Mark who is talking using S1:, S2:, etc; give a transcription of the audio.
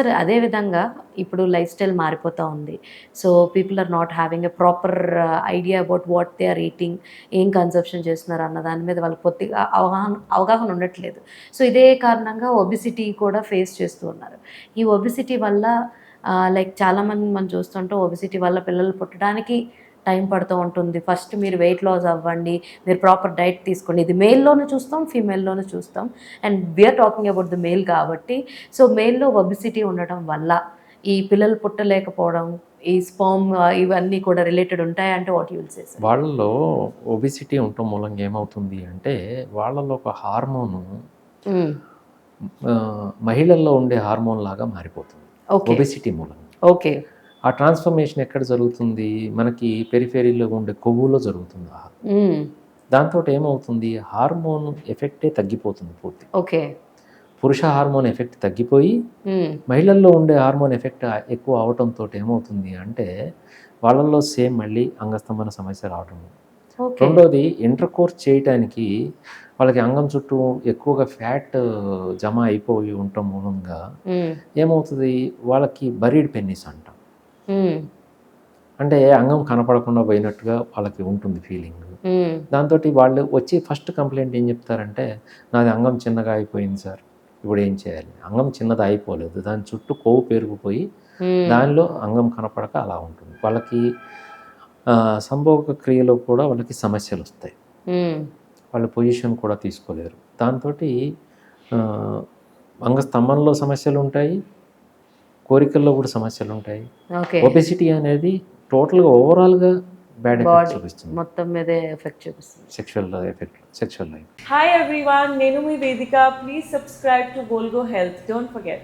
S1: సరే అదే విధంగా ఇప్పుడు లైఫ్ స్టైల్ మారిపోతూ ఉంది. So people are not having a proper idea about what they are eating, ఏం కన్సంప్షన్ చేస్తున్నారు అన్న దాని మీద వాళ్ళకి కొద్దిగా అవగాహన ఉండట్లేదు. సో ఇదే కారణంగా ఒబిసిటీ కూడా ఫేస్ చేస్తూ ఉన్నారు. ఈ ఒబిసిటీ వల్ల లైక్ చాలామంది మనం చూస్తుంటాం, ఒబిసిటీ వల్ల పిల్లలు పుట్టడానికి టైం పడుతూ ఉంటుంది. ఫస్ట్ మీరు వెయిట్ లాస్ అవ్వండి, మీరు ప్రాపర్ డైట్ తీసుకోండి. ఇది మేల్లోనూ చూస్తాం, ఫీమేల్లోనూ చూస్తాం. And we're talking about the male కాబట్టి, సో మేల్‌లో ఒబిసిటీ ఉండటం వల్ల ఈ పిల్లలు పుట్టలేకపోవడం, ఈ స్పెర్మ్ ఇవన్నీ కూడా రిలేటెడ్ ఉంటాయంటే what you will say sir?
S2: వాళ్ళలో ఒబిసిటీ ఉండటం మూలంగా ఏమవుతుంది అంటే, వాళ్ళలో ఒక హార్మోను
S1: హ్మ్.
S2: మహిళల్లో ఉండే హార్మోన్ లాగా మారిపోతుంది
S1: ఓకే.
S2: ఒబిసిటీ మూలంగా.
S1: ఓకే.
S2: ఆ ట్రాన్స్ఫర్మేషన్ ఎక్కడ జరుగుతుంది? మనకి పెరిఫెరీలో ఉండే కొవ్వులో జరుగుతుంది.
S1: హ్మ్.
S2: దాంతోటి ఏమవుతుంది? హార్మోన్ ఎఫెక్టే తగ్గిపోతుంది పూర్తిగా.
S1: ఓకే.
S2: పురుష హార్మోన్ ఎఫెక్ట్ తగ్గిపోయి,
S1: హ్మ్.
S2: మహిళల్లో ఉండే హార్మోన్ ఎఫెక్ట్ ఎక్కువ అవటంతో ఏమవుతుంది అంటే, వాళ్ళల్లో సేమ్ మళ్ళీ అంగస్తంభన సమస్య రావటం.
S1: ఓకే.
S2: రెండోది ఇంటర్‌కోర్స్ చేయటానికి వాళ్ళకి అంగం చుట్టూ ఎక్కువగా ఫ్యాట్ జమ అయిపోయి ఉండటం మూలంగా
S1: హ్మ్.
S2: ఏమవుతది? వాళ్ళకి బరీడ్ పెన్నిస్ అంటాం.
S1: హ్మ్.
S2: అంటే అంగం కనపడకుండా పోయినట్టుగా వాళ్ళకి ఉంటుంది ఫీలింగ్.
S1: హ్మ్.
S2: దాంతోటి వాళ్ళు వచ్చి ఫస్ట్ కంప్లెయింట్ ఏం చెప్తారంటే, నాది అంగం చిన్నగా అయిపోయింది సార్. ఇప్పుడు ఏం చేయాలి? అంగం చిన్నది అయిపోలేదు. దాని చుట్టూ కొవ్వు పేరుకుపోయి
S1: హ్మ్.
S2: దానిలో అంగం కనపడక అలా ఉంటుంది. వాళ్ళకి సంభోగ క్రియలో కూడా వాళ్ళకి సమస్యలొస్తాయి.
S1: హ్మ్.
S2: వాళ్ళు పొజిషన్ కూడా తీసుకోలేరు. దాంతోటి ఆహ్, అంగస్తంభనలో సమస్యలుంటాయి. కోరికల్లో కూడా సమస్యలుంటాయి.
S1: ఓకే.
S2: ఒబెసిటీ అనేది టోటల్‌గా ఓవరాల్‌గా బ్యాడ్ ఎఫెక్ట్
S1: బాడీ
S2: చూపిస్తుంది.
S1: మొత్తం మీదే ఎఫెక్ట్ చూపిస్తుంది.
S2: Sexual life.
S3: Hi everyone, Nenu mi Vedika. Please subscribe to Volgo Health. Don't forget.